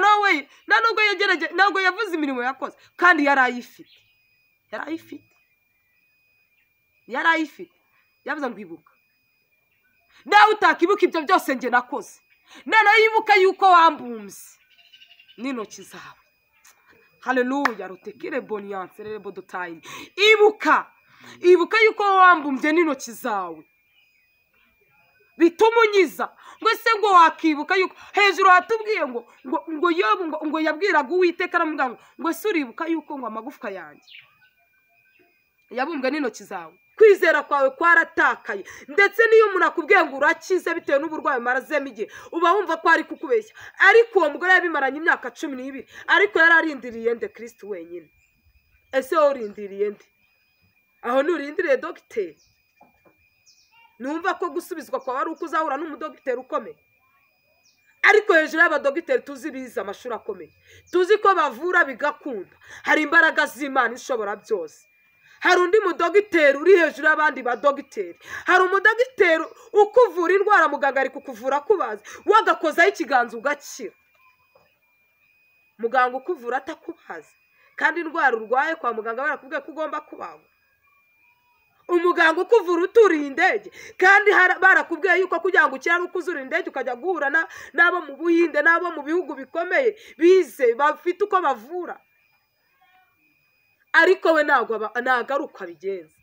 nawe nubwo yegereje ntabwo yavuze imirimo yakoze kandi yarayifite yavuze ngo ibuka nawe utakibuka ibyo byose nge nakoze none yibuka yuko wambumbye n'intoki zawe. Haleluya, rutekere boniyanse rero bodotayini. Ibuka yuko wambumbye n'intoki zawe bituma unyiza. Ngo se ngo wakibuka yuko hejuru hatubwiye ngo Yobu ngo yabwiraga Uwiteka aramubwira ngo se uribuka yuko ngo amagufwa yanjye yabumbwe n'intoki zawe. Kwizera kwawe kwaratakaye, ndetse niyo umuntu akubwiye ngo urakize bitewe n'uburwayi marazemo igihe uba wumva ko ari kukubeshya. Ariko uwo mugore yabimaranye imyaka 12 ariko yararindiriye nde Kristo wenyine. Ese wowe urindiriye nde? Aho nurindiriye dogiteri? Numva ko gusubizwa kwa wari uko uzahura n'umudogiteri ukomeye. Ariko hejuru y'abadogiteri tuzi biza amashuri akomeye, tuzi ko bavura bigakunda. Hari imbaraga z'Imana ishobora byose. Hari undi mudogiteri uri hejuru y'abandi badogiteri. Hari umudogiteri ukuvura indwara muganga ari kukuvura kubaza wagakozaho ikiganza ugakira. Muganga ukuvura atakubaza kandi indwara urwaye kwa muganga barakubwiye ko ugomba kubagwa. Umuganga ukuvura uturiye indege kandi barakubwiye yuko kugira ngo ukire ukuzura indege ukajya guhura n'abo mu Buhinde n'abo mu bihugu bikomeye bize bafite uko bavura. Ariko we nagaruka bigenza.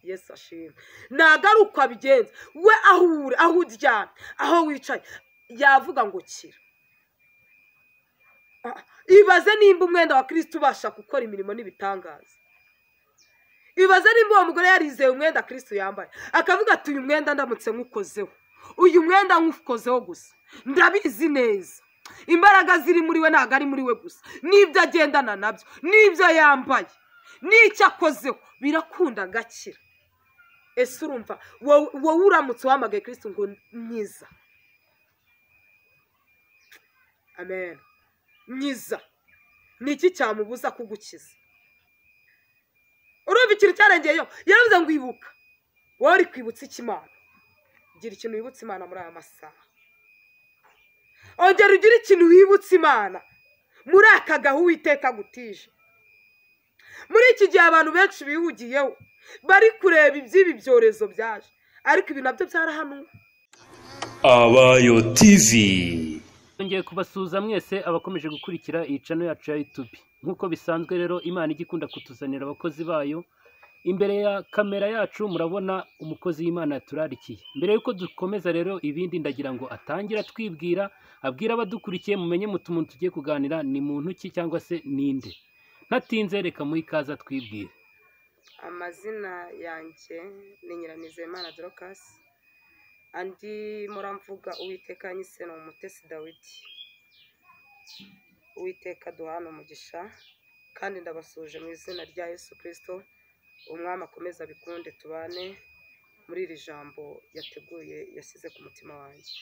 Yesu ashimwe. Nagaruka bigenza. We aho uryamye, aho wicaye yavuga ngo kira. Ibaze nimba umwenda wa Kristo ubasha gukora imirimo n'ibitangaza. Ibaze nimba uwo mugore yarizeye umwenda Kristo yambaye akavuga ati uyu mwenda ndamutse nkukozeho, uyu mwenda nkukozeho gusa ndabizi neza imbaraga ziri muri we ntago ari muri we gusa, nibyo agendana nabyo, nibyo yambaye, n'icyo akozeho birakunda gakira. Ese urumva wowe uramutse wamagaye Kristo ngo nyiza? Amen. Nyiza niki cyamubuza kugukiza? Urumva ikintu cyarengeyeyo yaravuze ngo ibuka. Wowe uri kwibutsa Imana, gira ikintu wibutsa Imana muri aya masaha. Ongera ugira ikintu wibutsa Imana muri aka gahu Uwiteka gutije. Muri iki gihe abantu benshi bihugiyeho bari kureba iby'ibi byorezo byaje, ariko ibi nabyo byarahanuwe. Abayo TV ngiye kubasuhuza mwese abakomeje gukurikira iyi channel yacu ya YouTube. Nkuko bisanzwe rero Imana igikunda kutuzanira abakozi bayo. Imbere ya kamera yacu murabona umukozi w'Imana yaturarikiye. Mbere yuko dukomeza rero ibindi ndagira ngo atangira twibwira, abwira abadukurikiye mumenye mutumuntu tugiye kuganira ni muntu ki cyangwa se ninde. Ntatinze reka mu ikaza twibwire. Amazina yanjye ni Nyiranizeyimana Dorcas. Andi muramvuga Uwiteka yanyise no Umutesi Dawidi. Uwiteka duhana umugisha kandi ndabasuje mu izina rya Yesu Kristo. Umwami akomeza bikunde tubane muri iri jambo yateguye yasize ku mutima wanjye.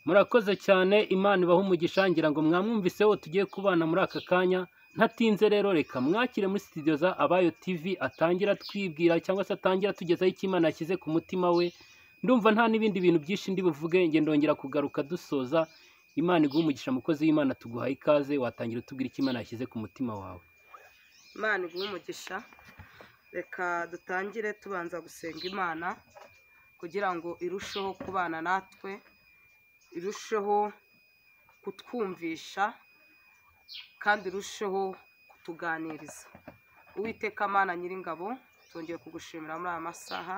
Murakoze cyane, Imana ibaha umugisha. Ngira ngo mwamwumviseho tugiye kubana muri aka kanya. Ntatinze rero reka mwakire muri studio za Abayo TV atangira twibwira cyangwa se atangira tugezaho icyo Imana yashyize ku mutima we. Ndumva nta n'ibindi bintu byinshi ndi buvuge, nge ndongera kugaruka dusoza. Imana iguha umugisha mukozi w'Imana, tuguhaye ikaze, watangira tubwira icyo Imana yashyize ku mutima wawe. Imana iguha umugisha. Reka dutangire tubanza gusenga Imana kugira ngo irusheho kubana natwe, irusheho kutwumvisha kandi irusheho kutuganiriza. Uwiteka Mana Nyiringabo, twongeye kugushimira muri aya masaha.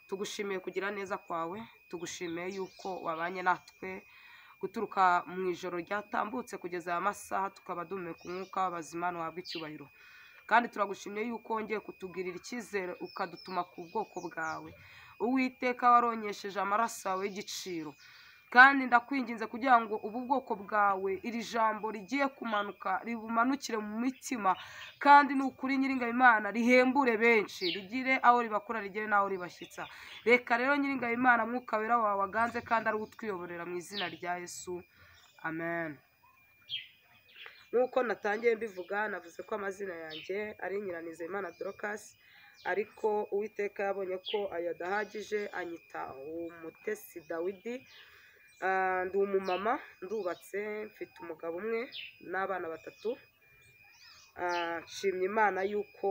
Tugushimiye kugira neza kwawe, tugushimiye yuko wabanye natwe guturuka mu ijoro ryatambutse kugeza aya masaha, tukaba duhumeka umwuka w'abazima wabwa icyubahiro. Kandi turagushimiye yuko wongeye kutugirira icyizere ukadutuma ku bwoko bwawe. Uwiteka waronyesheje amaraso yawe y'igiciro, kandi ndakwinginze kugira ngo ubu bwoko bwawe iri jambo rigiye kumanuka ribumanukire mu mitima, kandi n'ukuri Nyiringabimana rihembure benshi, rigire aho ribakura rigire n'aho ribashyitsa. Reka rero Nyiringabimana mwuka wera wawe waganze kandi ari utwiyoborera mu izina rya Yesu. Amen. Nkuko natangiye mbivuga, navuze ko amazina yanjye ari Nyiranizeyimana Dorcas, ariko Uwiteka yabonye ko ayadahagije anyita Umutesi Dawidi. ndi umumama ndubatse mfite umugabo umwe n'abana 3. Nshimye Imana yuko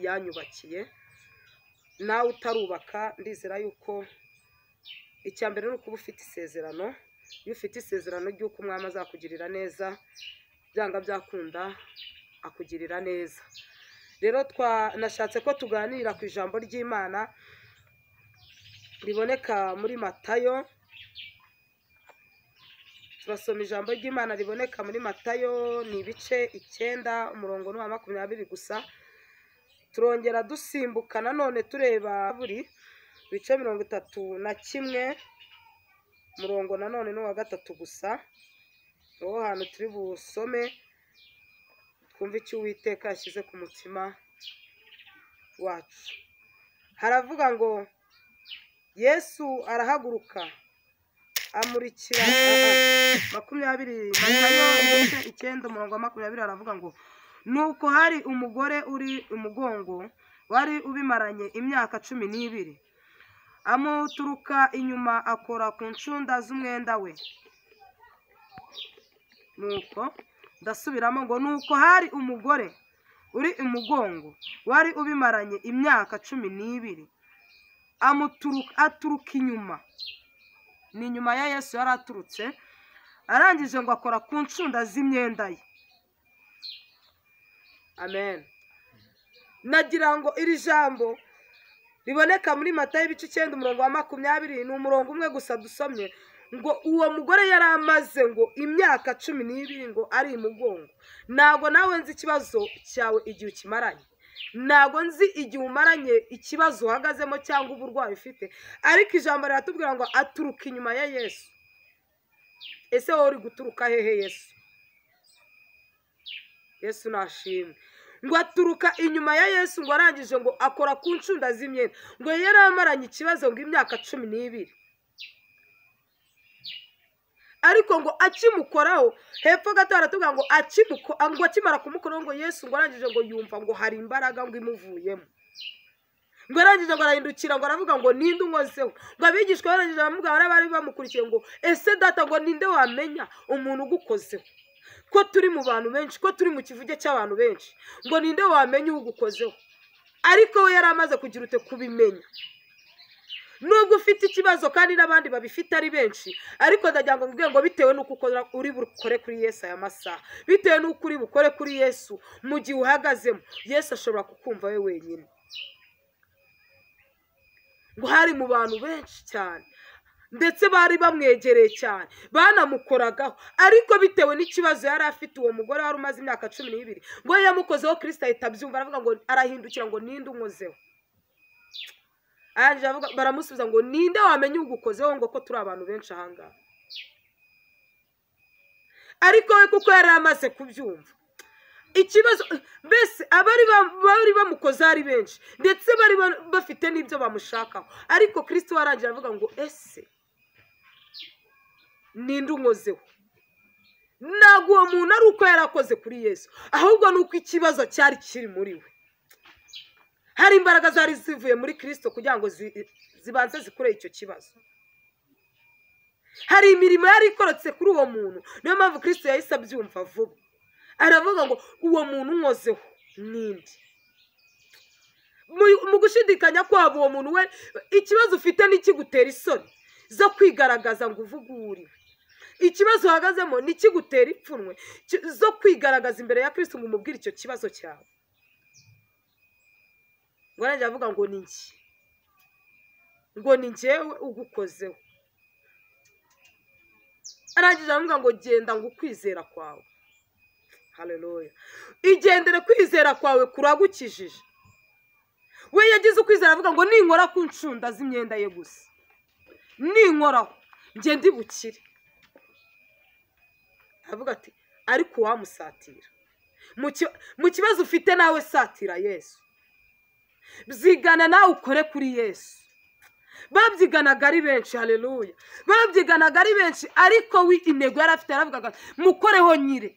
yanyubakiye. Nawe utarubaka ndizera yuko icyambere ni ukuba ufite isezerano. Iyo ufite isezerano ry'uko umwami azakugirira neza, byanga byakunda akugirira neza. Rero nashatse ko tuganira ku ijambo ry'Imana riboneka muri Matayo. Turasoma ijambo ry'Imana riboneka muri Matayo, ni ibice 9 umurongo wa 20 gusa. Turongera dusimbuka nanone tureba buri bice 31 umurongo nanone wa 3 gusa. Aho hantu turi busome twumve icyo Uwiteka yashyize ku mutima wacu. Haravuga ngo Yesu arahaguruka amurikira 20 Matayo 9 umurongo wa 20 aravuga ngo nuko hari umugore uri umugongo wari ubimaranye imyaka 12, amuturuka inyuma akora ku ncunda z'umwenda we. Nuko ndasubiramo ngo nuko hari umugore uri umugongo wari ubimaranye imyaka 12, aturuka inyuma. Ni nyuma ya Yesu yari aturutse, arangije ngo akora ku ncunda z'imyenda ye. Amen. Nagira ngo iri jambo riboneka muri Matayo ibice 9 umurongo wa 20 ni umurongo umwe gusa dusomye, ngo uwo mugore yari amaze ngo imyaka 12 ngo ari imugongo. Nago nawe nzi ikibazo cyawe igihe ukimaranye, nago nzi igihe umaranye ikibazo uhagazemo cyangwa uburwayi ufite, ariko ijambo riratubwira ngo aturuka inyuma ya Yesu. Ese wowe uri guturuka hehe Yesu? Yesu nashimwe. Ngo aturuka inyuma ya Yesu, ngo arangije ngo akora ku ncunda z'imyenda. Ngo yari amaranye ikibazo ngo imyaka 12, ariko ngo akimukoraho hepfo gato aratubwira ngo akimara kumukoraho ngo Yesu ngo arangije ngo yumva ngo hari imbaraga ngo imuvuyemo. Ngo arangije ngo arahindukira ngo aravuga ngo ninde unkozeho. Ngo abigishwa barangije baramubwira bari bamukurikiye ngo ese data ngo ninde wamenya umuntu ugukozeho? Ko turi mu bantu benshi, ko turi mu kivuge cy'abantu benshi, ngo ninde wamenya ugukozeho? Ariko we yari amaze kugira ute kubimenya. Nubwo ufite ikibazo kandi n'abandi babifite ari benshi, ariko ndagira ngo mbwire ngo bitewe nuko uri bukore kuri Yesu aya masaha, bitewe nuko uri bukore kuri Yesu mu gihe uhagazemo, Yesu ashobora kukumva we wenyine. Ngo hari mu bantu benshi cyane, ndetse bari bamwegereye cyane, banamukoragaho, ariko bitewe n'ikibazo yari afite uwo mugore wari umaze imyaka 12, ngo yamukozeho Kristo ahita abyumva, aravuga ngo arahindukira ngo ninde unkozeho. Baramusubiza ngo ninde wamenya ugukozeho, ngo ko turi abantu benshi ahangaha. Ariko we kuko yari amaze kubyumva ikibazo, mbese bari bamukoze ari benshi, ndetse bari bafite n'ibyo bamushakaho, ariko Kristo warangira avuga ngo ese ninde unkozeho? Ntabwo uwo muntu ari uko yarakoze kuri Yesu, ahubwo ni uko ikibazo cyari kiri muri we. Hari imbaraga zari zivuye muri Kristo kugira ngo zibanze zikure icyo kibazo. Hari imirimo yari ikorotse kuri uwo muntu, niyo mpamvu Kristo yahise abyumva vuba, aravuga ngo uwo muntu unkozeho ninde? Mu gushidikanya kwabo uwo muntu we ikibazo ufite n'ikigutera isoni zo kwigaragaza ngo uvuge uriwe. Ikibazo uhagazemo n'ikigutera ipfunwe zo kwigaragaza imbere ya Kristo ngo umubwire icyo kibazo cyawe. Ngo arangije avuga ngo ni njye, ngo ni njyewe ugukozeho. Arangije avuga ngo genda ngo ukwizera kwawe. Haleluya. Igendere kwizera kwawe kuragukijije. We yagize ukwizera avuga ngo ninkora ku ncunda z'imyenda ye gusa, ninkoraho nge ndi bukire. Avuga ati ariko wamusatira mu kibazo ufite nawe satira Yesu. Byigana nawe ukore kuri Yesu. Babyiganaga ari benshi, haleluya. Babyiganaga ari benshi, ariko we intego yari afite aravuga mukoreho nyire.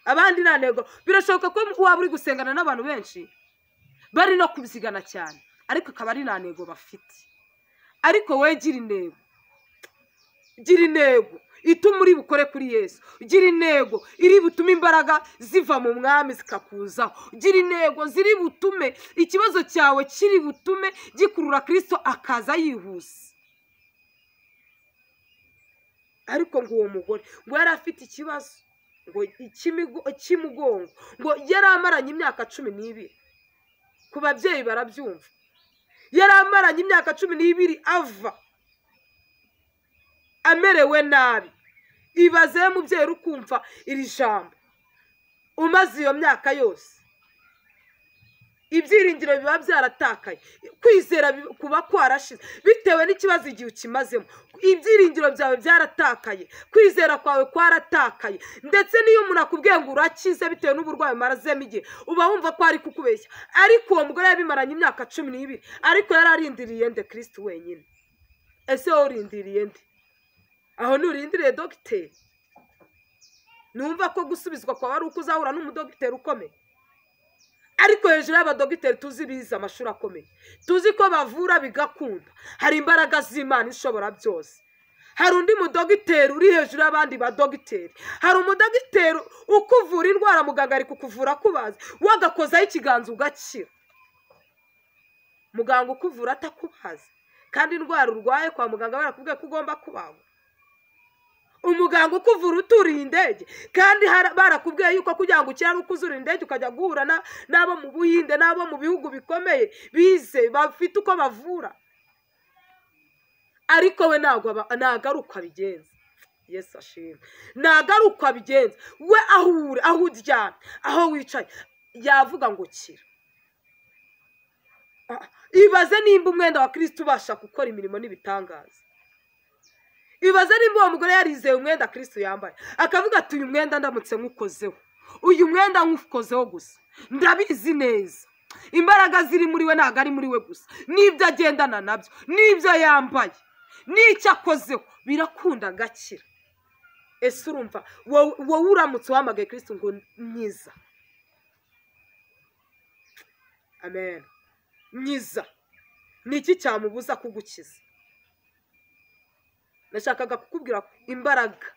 Abandi nta ntego. Birashoboka ko waba uri gusengana n'abantu benshi bari no kubyigana cyane, ariko akaba ari nta ntego bafite. Ariko we gira intego, gira intego ituma uri bukore kuri Yesu. Gira intego iri butume imbaraga ziva mu mwami zikakuzaho. Gira intego ziri butume ikibazo cyawe kiri butume gikurura Kristo akaza yihuse. Ariko ngo uwo mugore ngo yari afite ikibazo ngo ikimugongo, ngo yari amaranye imyaka 12. Ku babyeyi barabyumva, yari amaranye imyaka 12 ava amerewe nabi. Ibaze mubyeyi ukumva iri jambo umaze iyo myaka yose, ibyiringiro biba byaratakaye, kwizera kuba kwarashize bitewe n'ikibazo igihe ukimazemo. Ibyiringiro byawe byaratakaye, kwizera kwawe kwaratakaye, ndetse niyo umuntu akubwiye ngo urakize bitewe n'uburwayi marazemo igihe uba wumva ko ari kukubeshya. Ariko uwo mugore yabimaranye imyaka 12, ariko yararindiriye nde? Kristo wenyine. Ese wowe urindiriye nde? Aho nurindiriye dogiteri? Numva ko gusubizwa kwa wari ukuzahura n'umudogiteri ukomeye. Ariko hejuru y'abadogiteri tuzi biza amashuri akomeye, tuzi ko bavura bigakunda, hari imbaraga z'Imana ishobora byose. Hari undi mudogiteri uri hejuru y'abandi badogiteri. Hari umudogiteri ukuvura indwara muganga ari kukuvura kubaza, wagakozaho ikiganza ugakira. Muganga ukuvura atakubaza, kandi indwara urwaye kwa muganga barakubwiye ko ugomba kubagwa. Umuganga ukuvura uturiye indege, kandi barakubwiye yuko kugira ngo ukire ukuzura indege ukajya guhura n'abo mu Buhinde n'abo mu bihugu bikomeye bize bafite uko bavura. Ariko we nagaruka bigenza. Yesu ashimwe. Nagaruka bigenza. We aho uryamye, aho wicaye, yavuga ngo kira. Ibaze nimba umwenda wa Kristo ubasha gukora imirimo n'ibitangaza. Ibaze nimba uwo mugore yarizeye umwenda Kristo yambaye, akavuga ati uyu mwenda ndamutse nkukozeho, uyu mwenda nkukozeho gusa, ndabizi neza imbaraga ziri muri we ntago ari muri we gusa, n'ibyo agendana nabyo, n'ibyo yambaye, n'icyo akozeho birakunda agakira. Ese urumva wowe uramutse uhamagaye Kristo ngo nyiza? Amen. Nyiza, niki cyamubuza kugukiza? Nashakaga kukubwira imbaraga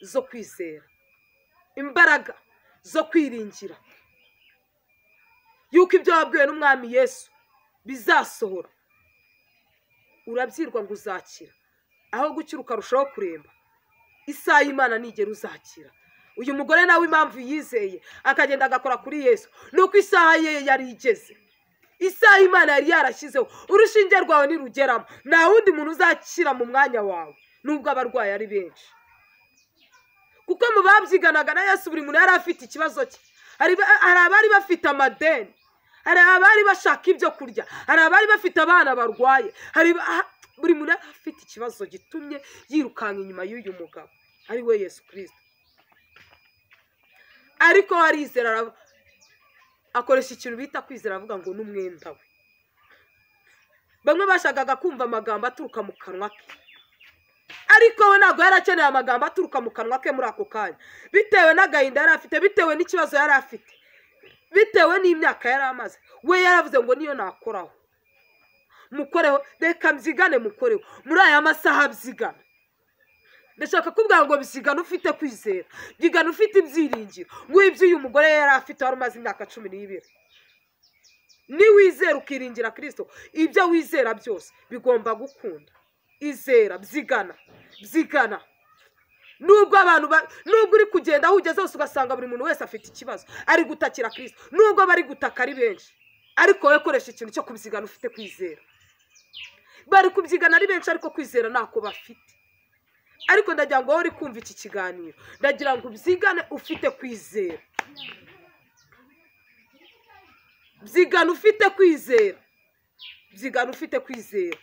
zo kwizera, imbaraga zo kwiringira yuko ibyo wabwiwe n'umwami Yesu bizasohora. Urabyirwa ngo uzakira, aho gukira ukarushaho kuremba. Isaha y'Imana nigera uzakira. Uyu mugore nawe impamvu yizeye akagenda agakora kuri Yesu nuko isaha ye yari igeze. Isaha Imana yari yarashyizeho, urushinge rwawe nirugeramo nta wundi muntu uzakira mu mwanya wawe, nubwo abarwayi ari benshi. Kuko mu babyiganaga na Yesu buri muntu yari afite ikibazo cye. Hari abari bafite amadeni, hari abari bashaka ibyo kurya, hari abari bafite abana barwaye, buri muntu yari afite ikibazo gitumye yirukanka inyuma y'uyu mugabo ari we Yesu Kristo. Ariko arizera, akoresha ikintu bita kwizera, avuga ngo n'umwenda we. Bamwe bashakaga kumva amagambo aturuka mu kanwa ke, ariko we ntabwo yari akeneye amagambo aturuka mu kanwa ke muri ako kanya, bitewe n'agahinda yari afite, bitewe n'ikibazo yari afite, bitewe n'imyaka yari amaze. We yaravuze ngo niyo nakoraho mukoreho, reka mbyigane mukoreho. Muri aya masaha byigana, ndashaka kubwira ngo bisigane ufite kwizera, byigana ufite ibyiringiro. Ngwibyo uyu mugore yari afite wari umaze imyaka 12. Ni wizera ukiringira Kristo, ibyo wizera byose bigomba gukunda. Izera, byigana, byigana. Nubwo abantu nubwo uri kugenda aho ugeze hose ugasanga buri muntu wese afite ikibazo, ari gutakira Kristo, nubwo bari gutaka ari benshi, ariko we koresha ikintu cyo kubyigana ufite kwizera. Bari kubyigana ari benshi ariko kwizera ntako bafite. Ariko ndagira ngo uri kumva iki kiganiro, ndagira ngo ubyigane ufite kwizera. Byigana ufite kwizera, byigana ufite kwizera.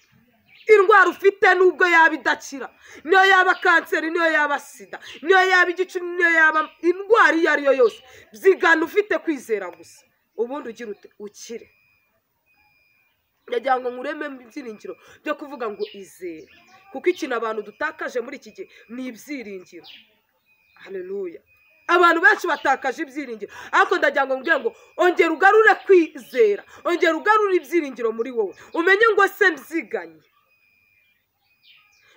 Indwara ufite nubwo yaba idakira, niyo yaba kanseri, niyo yaba sida, niyo yaba igicu, niyo yaba indwara iyo ari yo yose, byigana ufite kwizera gusa, ubundi ugira ukire. Ndagira ngo nkureme ibyiringiro byo kuvuga ngo izere, kuko ikintu abantu dutakaje muri iki gihe ni ibyiringiro. Haleluya. Abantu benshi batakaje ibyiringiro, ariko ndagira ngo mbwira ngo ongera ugarure kwizera, ongera ugarure ibyiringiro muri wowe, umenye ngo se mbyiganye.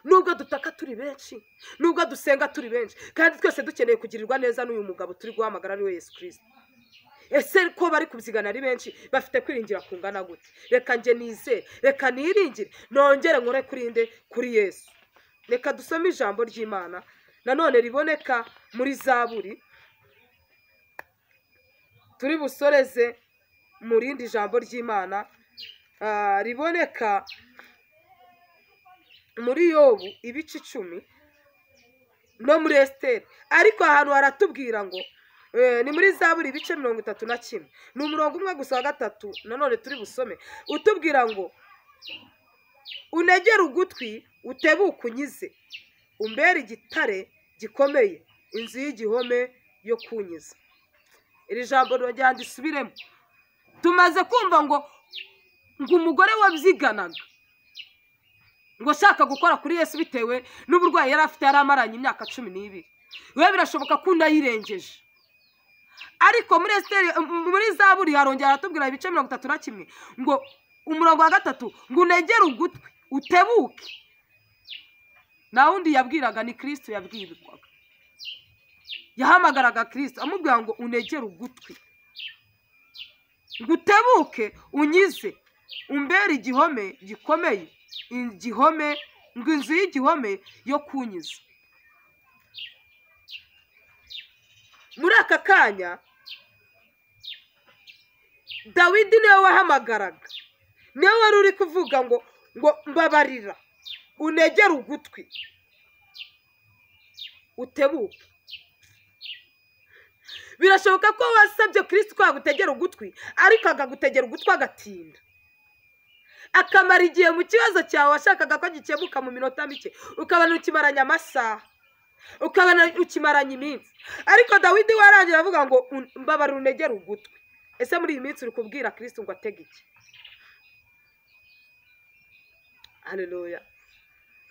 nubwo dutaka turi benshi, nubwo dusenga turi benshi, kandi twese dukeneye kugirirwa neza n'uyu mugabo turi guhamagara ari we Yesu Kristo. Ese ko bari kubyigana ari benshi bafite kwiringira kungana gute? Reka nje nizere, reka niringire, nongere nkore kuri Yesu. Reka dusome ijambo ry'Imana nanone riboneka muri Zaburi. Turi busoreze mu rindi jambo ry'Imana riboneka muri Yobu ibice 10 no muri Esiteri. Ariko ahantu haratubwira ngo ni muri Zaburi ibice 31, ni umurongo umwe gusa wa 3 nanone turi busome, utubwira ngo unegere ugutwi utebuke unyize, umbere igitare gikomeye, inzu y'igihome yo kunyiza. Iri jambo rongera ndisubiremo. Tumaze kumva ngo umugore wabyiganaga ngo ashaka gukora kuri Yesu bitewe n'uburwayi yari afite, yari amaranye imyaka 12, we birashoboka ko ndayirengeje. Ariko muri Zaburi harongera aratubwira ibice 31 ngo umurongo wa 3 ngo unegere ugutwi utebuke. Na wundi yabwiraga ni Kristo yabwirwaga, yahamagaraga Kristo amubwira ngo unegere ugutwi ngo utebuke unyize, umbere igihome gikomeye, igihome ngo inzu y'igihome yo kunyiza. Muri aka kanya Dawidi niwe wahamagaraga, niwe wari uri kuvuga ngo mbabarira, unegere ugutwi utebuke. Birashoboka ko wasabye Kristo ko agutegera ugutwi, ariko akagutegera ugutwi agatinda, akamara igihe mu kibazo cyawe washakaga ko gikemuka mu minota mike, ukabana ukimaranya amasaha, ukabana ukimaranya iminsi. Ariko Dawidi warangira avuga ngo mbabarira unegere ugutwi. Ese muri iyi minsi uri kubwira Kristo ngo atege iki? Haleluya.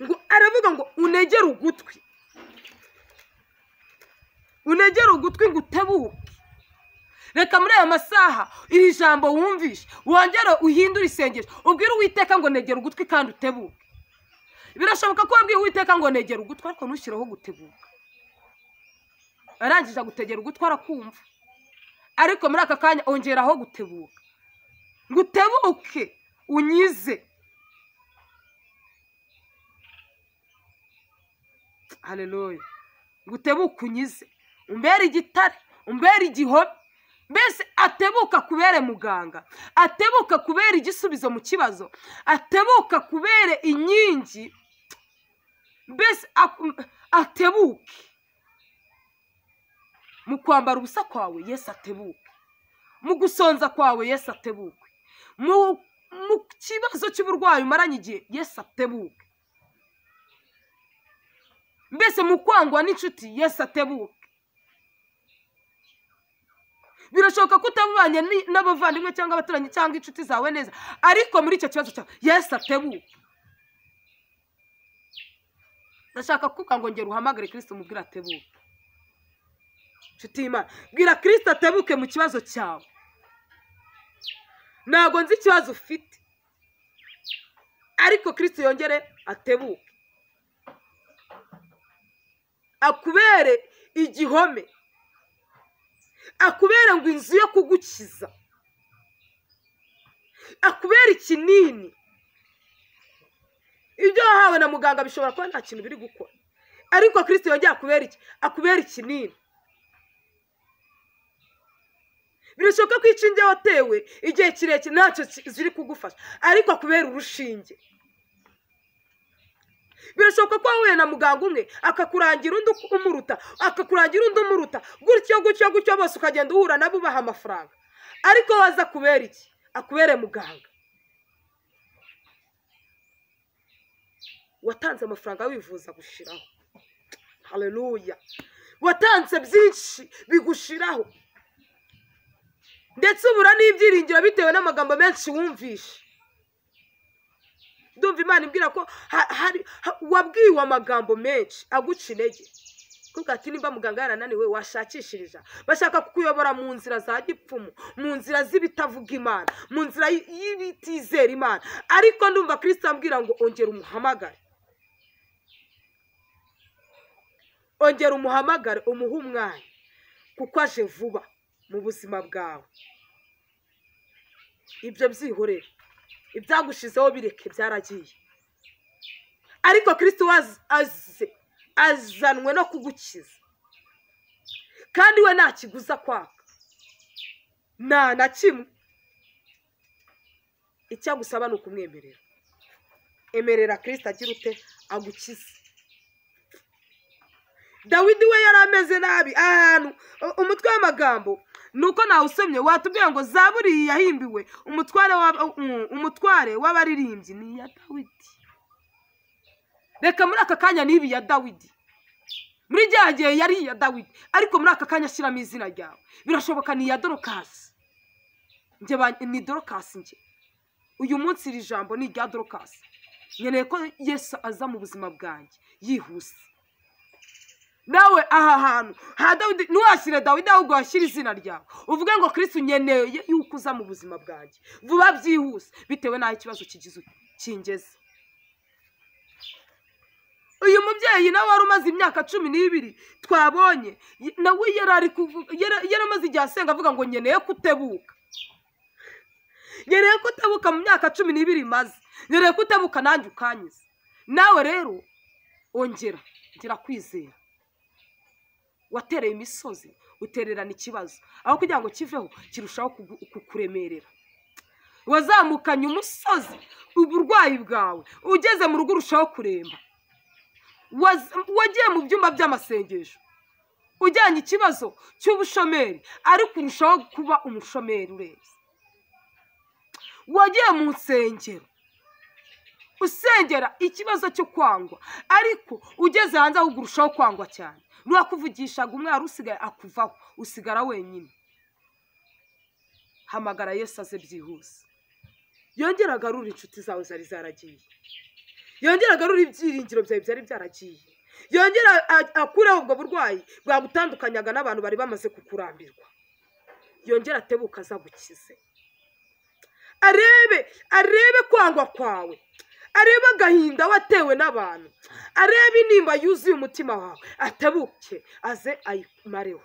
Ngo aravuga ngo unegere ugutwi, unegere ugutwi ngo utebuke. Reka muri aya masaha iri jambo wumvishe wongera uhindura isengesho, ubwira Uwiteka ngo negere ugutwi kandi utebuke. Birashoboka ko wabwiye Uwiteka ngo negere ugutwi, ariko ntushireho gutebuka. Arangije gutegera ugutwi arakumva, ariko muri aka kanya ongeraho gutebuka, ngo utebuke unyize. Haleluya. Ngo utebuke unyize, umbere igitare, umbere igihome. Mbese atebuka kubere muganga, atebuka kubere igisubizo mu kibazo, atebuka kubere inkingi. Mbese atebuke mu kwambara ubusa kwawe, Yesu atebuke. Mu gusonza kwawe, Yesu atebuke. Mu kibazo cy'uburwayi umaranye igihe, Yesu atebuke. Mbese mu kwangwa n'inshuti, Yesu atebuke. Birashoboka ko utabanye n'abavandimwe cyangwa abaturanyi cyangwa inshuti zawe neza, ariko muri icyo kibazo cyawe Yesu atebuke. Ndashaka kuvuga ngo ngera uhamagare Kristo umubwire atebuke. Nshuti y'Imana, bwira Kristo atebuke mu kibazo cyawe. Ntabwo nzi ikibazo ufite, ariko Kristo yongere atebuke, akubere igihome, akubere ngo inzu yo kugukiza, akubere ikinini. Ibyo wahawe na muganga bishobora kuba nta kintu biri gukora, ariko Kristo yongera akubere iki? Akubere ikinini. Birashoboka ko inshinge watewe igihe kirekire ntacyo ziri kugufasha, ariko akubera urushinge. Birashoboka ko wahuye na muganga umwe akakurangira undi umuruta, akakurangira undi umuruta, gutyo bose ukagenda uhura nabo ubaha amafaranga, ariko waza kubera iki? Akubere muganga. Watanze amafaranga wivuza gushiraho. Haleluya. Watanze byinshi bigushiraho, ndetse ubura n'ibyiringiro bitewe n'amagambo menshi wumvishe. Ndumva Imana imbwira ko wabwiwe amagambo menshi aguca intege, kuko ati nimba muganga yarananiwe washakishirije, bashaka kukuyobora mu nzira za gipfumu, mu nzira z'ibitavuga Imana, mu nzira y'ibitizera Imana. Ariko ndumva Kristo ambwira ngo ongera umuhamagare. ongera umuhamagare umuhe umwanya kuko aje vuba mu buzima bwawe. Ibyo byihorere, ibyagushizeho bireke, byaragiye. Ariko Kristo azanwe no kugukiza, kandi we nta kiguza kwaka, nta na kimwe. Icyagusaba ni ukumwemerera. Emerera Kristo agira ute agukize. Dawidi we yari ameze nabi ahantu. Umutwe w'amagambo nuko nawe usomye watubwiye ngo Zaburi yahimbiwe umutware w'abaririmbyi ni ya Dawidi. Reka muri aka kanya nibi ya Dawidi, muri gihe yari ya Dawidi, ariko muri aka kanya ashyiramo izina ryawe. Birashoboka ni ya Dorokasi. Ni Dorokasi nje. Uyu munsi iri jambo ni rya Dorokasi. Nkeneye ko Yesu aza mu buzima bwanjye yihuse. Nawe aha hantu ha Dawidi nuwashyire Dawidi ahubwo washyira izina ryawe, uvuge ngo Kristo nyeneye yuko uza mu buzima bwanjye vuba byihuse, bitewe n'aho ikibazo kingeze. Uyu mubyeyi nawe wari umaze imyaka 12 twabonye, nawe yari amaze igihe asenga avuga ngo nyeneye kutebuka. Nyeneye kutebuka mu myaka 12 maze, nyeneye kutebuka nanjye ukanyiza. Nawe rero ongera ngira kwizera. Watereye imisozi utererana ikibazo, aho kugira ngo kiveho kirushaho kukuremerera. Wazamukanye umusozi uburwayi bwawe, ugeze mu rugo urushaho kuremba. Wagiye mu byumba by'amasengesho ujyanye ikibazo cy'ubushomeri, ariko urushaho kuba umushomeri ureze. Wagiye mu nsengero usengera ikibazo cyo kwangwa, ariko ugeze hanze ahubwo urushaho kwangwa cyane. Nuwakuvugishaga umwari usigaye akuvaho, usigara wenyine. Hamagara Yesu aze byihuse. Yongera agarura inshuti zawe zari zaragiye. Yongera agarura ibyiringiro byawe byari byaragiye. Yongera akureho ubwo burwayi bwagutandukanyaga n'abantu bari bamaze kukurambirwa. Yongera atebuka azagukize. Arebe kwangwa kwawe, arebe agahinda watewe n'abantu, arebe intimba yuzuye umutima wawe, atebuke aze ayimareho.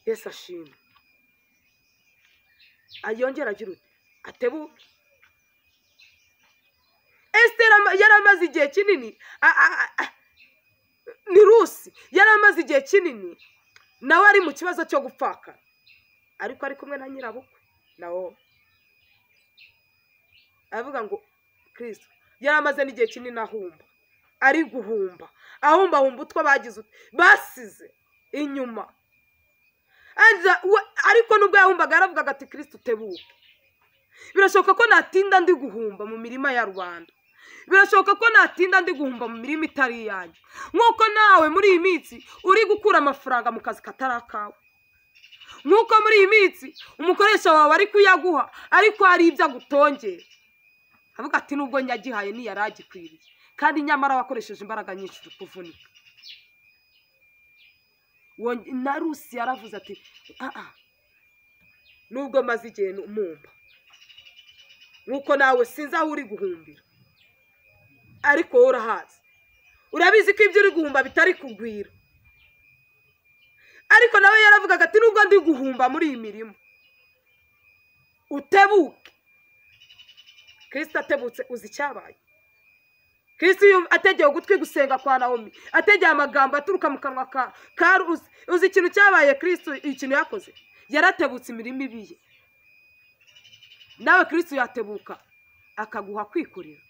Yesu ashimwe. Ayongera agira ute atebuke. Estera yaramaze igihe kinini, ni Rusi yaramaze igihe kinini nawe ari mu kibazo cyo gupfaka, ariko ari kumwe na nyirabukwe nawo. Avuga ngo Kristo yaramaze n'igihe kinini ahumba, ari guhumba, ahumba utwo bagize basize inyuma. Ariko nubwo yahumbaga yaravugaga ati Kristo tebuke. Birashoboka ko natinda ndi guhumba mu mirima ya rubanda. Birashoboka ko natinda ndi guhumba mu mirima itari yanjye. Nkuko nawe muri iyi minsi uri gukura amafaranga mu kazi katarakawe. Nkuko muri iyi minsi umukoresha wawe ari kuyaguha, ariko hari ibyo agutongera. Avuga ati nubwo nyagihaye ni yaragikwiriye, kandi nyamara wakoresheje imbaraga nyinshi kuvunika. Na Rusi yaravuze ati nubwo maze igihe mumba, nkuko nawe sinzi aho uri guhumbira, ariko wowe urahazi. Urabizi ko ibyo uri guhumba bitari kugwira. Ariko nawe yaravugaga ati nubwo ndi guhumba muri iyi mirimo utebuke. Kristo atebutse uzi cyabaye. Kristo ategeye ugutwi gusenga kwa Naomi, ategeye amagambo aturuka mu kanwa ka Rusi. Uzi ikintu cyabaye Kristo ikintu yakoze? Yaratebutse imirimo ibiye. Nawe Kristo yatebuka akaguha kwikorera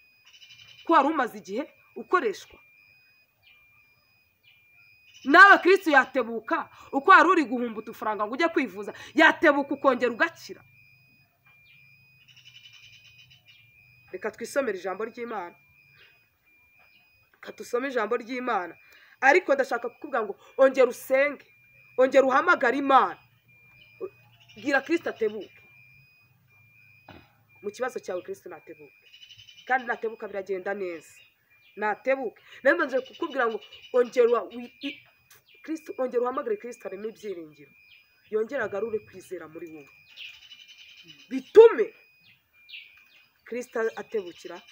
ko wari umaze igihe ukoreshwa. Nawe Kristo yatebuka uko wari uri guhumba utufaranga ngo ujye kwivuza, yatebuka ukongera ugakira. Reka twisomere ijambo ry'Imana. Katusome ijambo ry'Imana. Ariko ndashaka kukubwira ngo ongera usenge, ongera uhamagara Imana. Gira Kristo atebuke. Mu kibazo cyawe Kristo natebuke. Kandi natebuka biragenda neza. Natebuke. Nemba nje kukubwira ngo ongera Kristo, ongera uhamagare Kristo areme ibyiringiro. Yongera agarure kwizera muri wowe. Bitume Kristo atebukira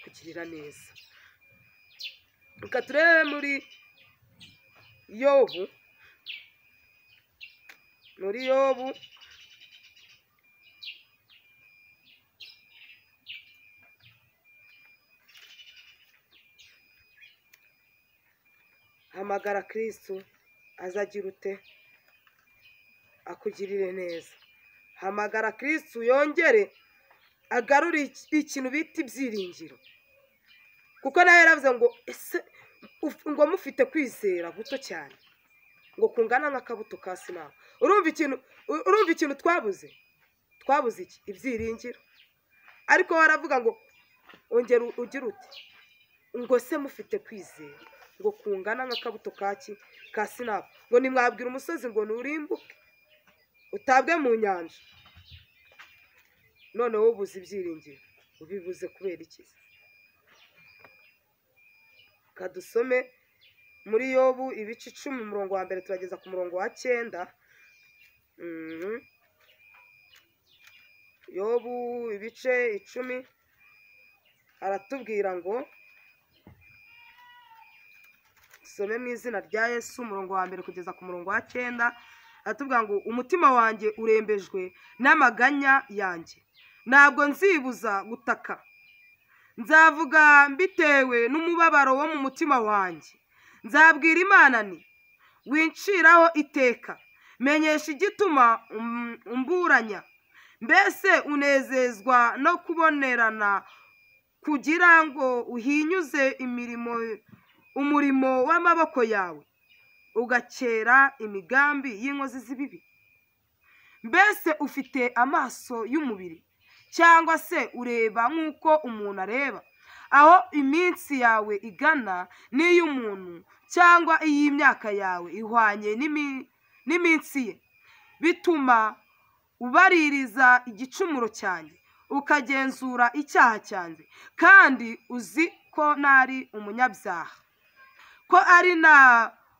kugirira neza. reka turebe muri yobu hamagara Kristo azagira ute akugirire neza. Hamagara Kristo yongere agarure ikintu bita ibyiringiro, kuko nawe yaravuze ngo ese ngo mufite kwizera guto cyane ngo kungana n'akabuto ka sinapi. urumva ikintu twabuze iki? Ibyiringiro. ariko waravuga ngo ongera ugira uti ngo se mufite kwizera ngo kungana n'akabuto ka sinapi, ngo nimwabwira umusozi ngo nurimbuke utabwe mu nyanja. none wowe ubuze ibyiringiro, ubibuze kubera iki? kadusome muri yobu ibice 10 umurongo wa mbere turageza ku murongo wa 9. yobu ibice 10 aratubwira ngo, some mu izina rya Yesu, umurongo wa mbere kugeza ku murongo wa 9. aratubwira ngo umutima wanjye urembejwe n'amaganya yanjye, ntabwo nzibuza gutaka, nzavuga mbitewe n'umubabaro wo mu mutima wanjye. nzabwira Imana nti winciraho iteka, menyesha igituma umburanya. mbese unezezwa no kubonerana kugira ngo uhinyuze umurimo w'amaboko yawe, ugakera imigambi y'inkozi z'ibibi? mbese ufite amaso y'umubiri, cyangwa se ureba nk'uko umuntu areba? aho iminsi yawe igana n'iy'umuntu, cyangwa iy'imyaka yawe ihwanye n'iminsi ye? bituma ubaririza igicumuro cyanjye, ukagenzura icyaha cyanjye, kandi uzi ko ntari umunyabyaha, ko ari nta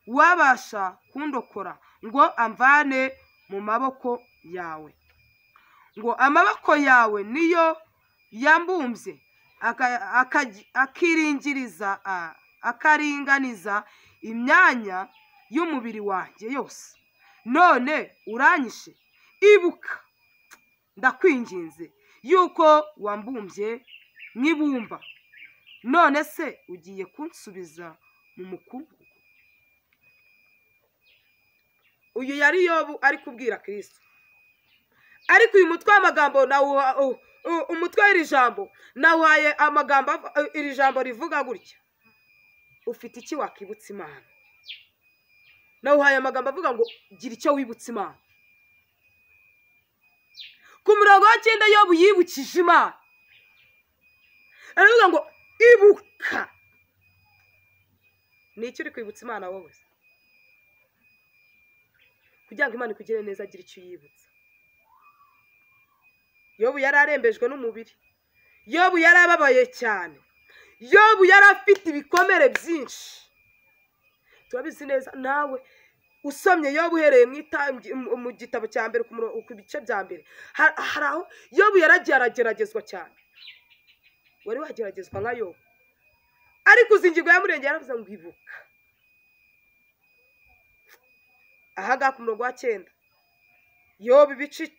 wabasha kundokora ngo amvane mu maboko yawe. ngo amaboko yawe niyo yambumbye akaringaniza imyanya y'umubiri wanjye yose. none uranyishe, ibuka ndakwinginze yuko wambumbye nk'ibumba, none se ugiye kunsubiza mu mukungugu? uyu yari Yobu ari kubwira Kristo. ariko uyu mutwe w'amagambo umutwe w'iri jambo nawuhaye amagambo, iri jambo rivuga gutya: ufite iki wakibutsa Imana? nawuhaye amagambo avuga ngo gira icyo wibutsa Imana. ku murongo wa 9 Yobu yibukije Imana, aravuga ngo ibuka. ni icyo uri kwibutsa Imana wowe? kugira ngo Imana ikugire neza, gira icyo yibutsa. Yobu yari arembejwe n'umubiri, Yobu yari ababaye cyane, Yobu yari afite ibikomere byinshi. turabizi neza nawe usomye Yobu uhereye mu gitabo cya mbere ku bice bya mbere, hari aho Yobu yarageragezwa cyane. wari wageragezwa nka Yobu? ariko uzi ingingo yamurengeye, yaravuze ngo ibuka. ahaga ku murongo wa 9 Yobu ibice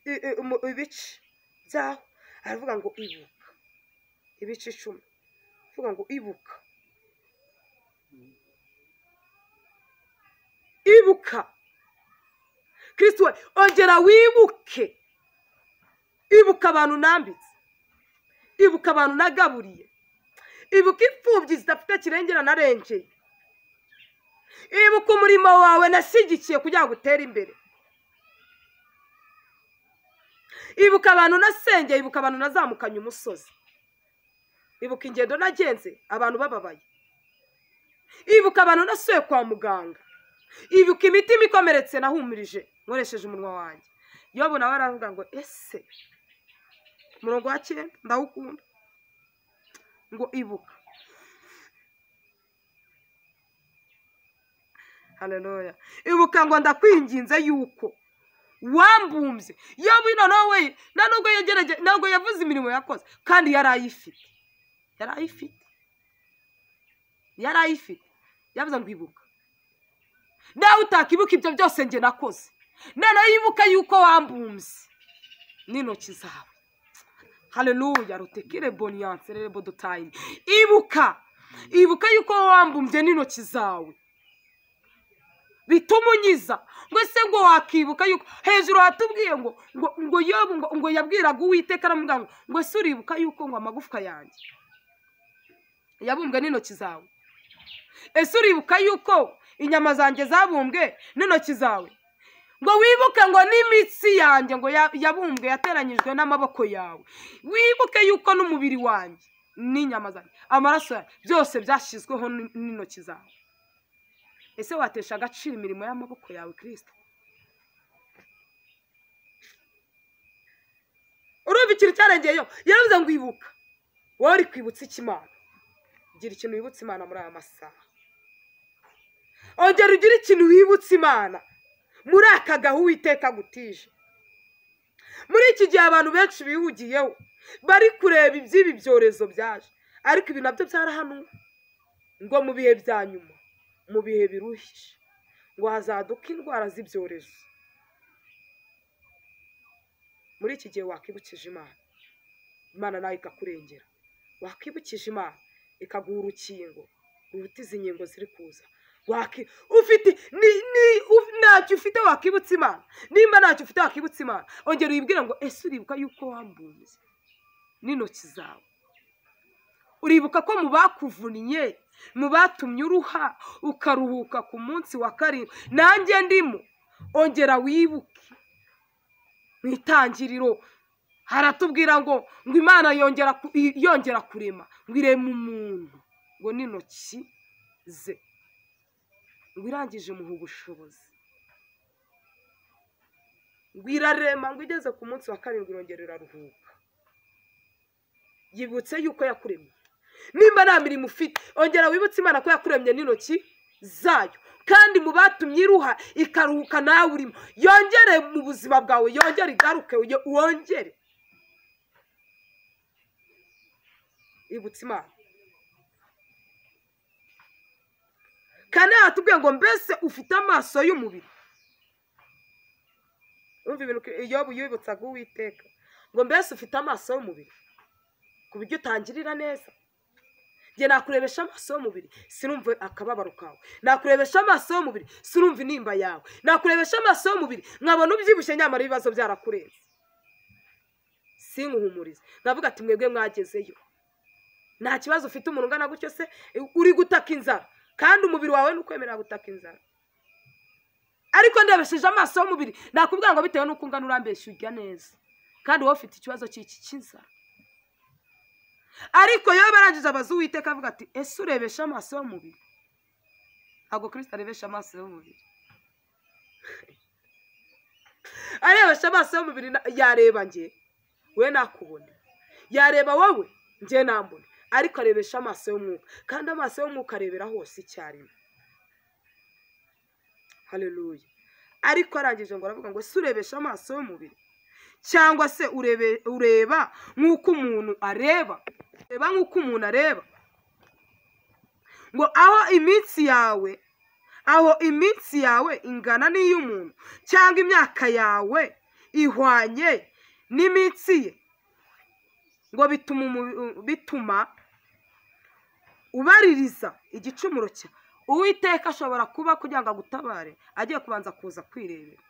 byaho aravuga ngo ibuka. ibice 10 avuga ngo ibuka. ibuka. Kristo we, ongera wibuke. ibuka abantu nambitse, ibuka abantu nagaburiye, ibuka imfubyi zidafite kirengera narengeye, ibuka umurimo wawe nashyigikiye kugira ngo utere imbere, ibuka abantu nasengeye, ibuka abantu nazamukanye umusozi, ibuka ingendo nagenze abantu bababaye, ibuka abantu nasuye kwa muganga, ibuka imitima ikomeretse nahumirije nkoresheje umunwa wanjye. Yobu nawe aravuga ngo ese umurongo wa 9 ndawukunda, ngo ibuka. haleluya. ibuka ngo ndakwinginze yuko wambumbye. Yobu noneho we ntabwo yavuze imirimo yakoze, kandi yari ayifite. yarayifite. Yavuze ngo ibuka, nawe utakibuka ibyo byose njye nakoze, noneho yibuka yuko wambumbye n'intoki zawe. Haleluya, rutekere boniyanse rero bodotayini. Ibuka yuko wambumbye n'intoki zawe bituma unyiza. Ngo se ngo wakibuka yuko hejuru hatubwiye ngo Yobu ngo yabwiraga Uwiteka aramubwira ngo se uribuka yuko ngo amagufwa yanjye yabumbwe n'intoki zawe? Ese uribuka yuko inyama zanjye zabumbwe n'intoki zawe? Ngo wibuke ngo n'imitsi yanjye ngo yabumbwe yateranyijwe n'amaboko yawe. Wibuke yuko n'umubiri wanjye n'inyama zanjye amaraso yanjye byose byashyizweho n'intoki zawe. Ese watesha agaciro imirimo y'amaboko yawe Kristo? Urumva ikintu cyarengeyeyo? Yaravuze ngo ibuka. Wowe uri kwibutsa iki Imana? Gira ikintu wibutsa Imana muri aya masaha. Ongera ugira ikintu wibutsa Imana muri aka gahu Uwiteka agutije. Muri iki gihe abantu benshi bihugiyeho bari kureba iby'ibi byorezo byaje, ariko ibi nabyo byarahanuwe ngo mu bihe bya nyuma, mu bihe biruhije, ngo hazaduka indwara z'ibyorezo. Muri iki gihe wakwibukije Imana, Imana nawe ikakurengera. Wakwibukije Imana ikaguha urukingo ruruta izi nkingo ziri kuza. Ufite ntacyo ufite wakibutsa Imana. Nimba ntacyo ufite wakibutsa Imana, ongera uyibwire ngo ese uribuka yuko wambumbye n'intoki zawe? Uribuka ko mu bakuvuniye, mu batumye uruha ukaruhuka ku munsi wa karindwi nanjye ndimo? Ongera wibuke. Mu itangiriro haratubwira ngo Imana yongera kurema, ngo irema umuntu ngo n'intoki ze, ngo irangije muha ubushobozi, ngo irarema, ngo igeze ku munsi wa karindwi irongera iraruhuka. Yibutse yuko yakuremye. Nimba nta mirimo ufite, ongera wibutse Imana ko yakuremye n'intoki zayo, kandi mu batumye iruha ikaruhuka nawe urimo. Yongere mu buzima bwawe, yongere igaruke, wongere. Ibutse Imana. Kandi hatubwiye ngo mbese ufite amaso y'umubiri. Umva ibintu Yobu yibutsaga Uwiteka, ngo mbese ufite amaso y'umubiri ku buryo utangirira neza. Njye nakurebesha amaso y'umubiri sinumve akababaro kawe, nakurebesha amaso y'umubiri sinumve intimba yawe, nakurebesha amaso y'umubiri nkabona ubyibushye nyamara ibibazo byarakurenze. Sinkuhumurize, navuga ati mwebwe mwagezeyo. Nta kibazo ufite umuntu ungana gutyo se uri gutaka inzara, kandi umubiri wawe nukwemerera gutaka inzara. Ariko ndebesheje amaso y'umubiri nakubwira ngo bitewe nuko ungana urambeshya urya neza, kandi wowe ufite ikibazo cy'inzara. Ariko yo barangije abaza Uwiteka avuga ati ese urebesha amaso y'umubiri? Ntabwo Kristo arebesha amaso y'umubiri. Arebesha amaso y'umubiri yareba njye we nakubona, yareba wowe njye nambona, ariko arebesha amaso y'umwuka, kandi amaso y'umwuka arebera hose icyarimwe. Haleluya. Ariko arangije ngo aravuga ngo ese urebesha amaso y'umubiri cyangwa se ureba nk'uko umuntu areba? Reba nk'uko umuntu areba. Ngo aho iminsi yawe ingana n'iy'umuntu, cyangwa imyaka yawe ihwanye n'iminsi ye, ngo bituma ubaririza igicumuro cye. Uwiteka ashobora kuba kugira ngo agutabare agiye kubanza kuza kwirebera,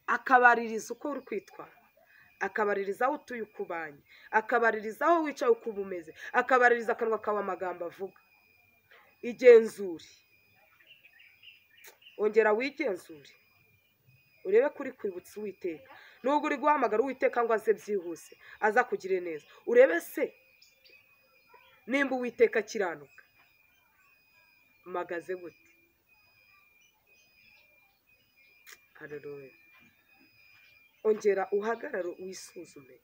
akabaririza uko uri kwitwara, akabaririza aho utuye uko ubanye, akabaririza aho wicaye uko uba umeze, akabaririza akanwa kawe amagambo avuga. Igenzure, ongera wigenzure, urebe kuri kwibutsa Uwiteka. Nubwo uri guhamagara Uwiteka ngo aze byihuse aza kugire neza, urebe se nimba Uwiteka akiranuka magaze gute. Haleluya. Ongera uhagarare wisuzume,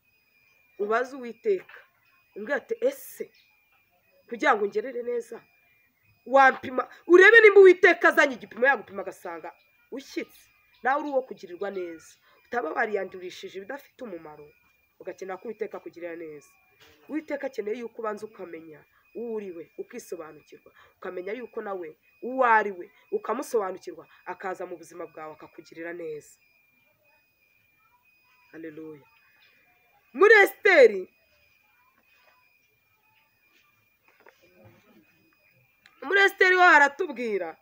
ubaze Uwiteka umbwira ati ese kugira ngo ngerere neza wampima, urebe nimba Uwiteka azanye igipimo yagupima agasanga ushyitse, nawe uri uwo kugirirwa neza, utaba wariyandurishije ibidafite umumaro ugakenera ko Uwiteka kugirira neza. Uwiteka akeneye yuko ubanza ukamenya uwo uriwe, ukisobanukirwa, ukamenya yuko nawe uwo ari we, ukamusobanukirwa, akaza mu buzima bwawe akakugirira neza. Haleluya. Muri Esiteri ho haratubwira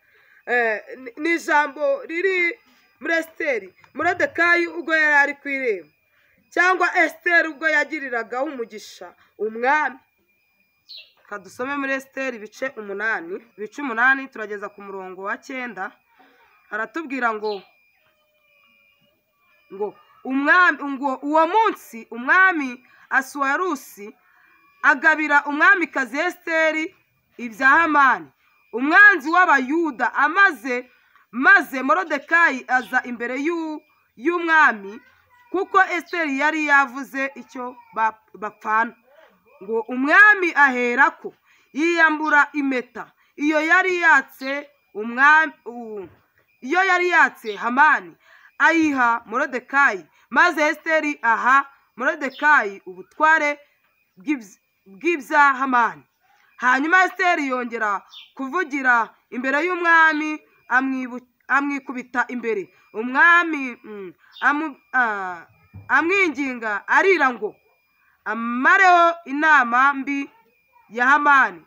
ni ijambo riri muri Esiteri. Moridekayi ubwo yari ari ku irembo, cyangwa Esiteri ubwo yagiriragaho umugisha umwami. Kadusome muri Esiteri ibice 8 turageza ku murongo wa 9. Haratubwira ngo uwo munsi umwami Asuwarusi agabira umwamikazi Esiteri ibya Hamani umwanzi w'Abayuda, maze Moridekayi aza imbere y'umwami, kuko Esiteri yari yavuze icyo bapfana. Ngo umwami aherako yiyambura impeta iyo yari yatse Hamani, ayiha Moridekayi, maze Esiteri aha Moridekayi ubutware bw'ibya Hamani. Hanyuma Esiteri yongera kuvugira imbere y'umwami, amwikubita imbere. Umwami amwinginga arira ngo amareho inama mbi ya Hamani,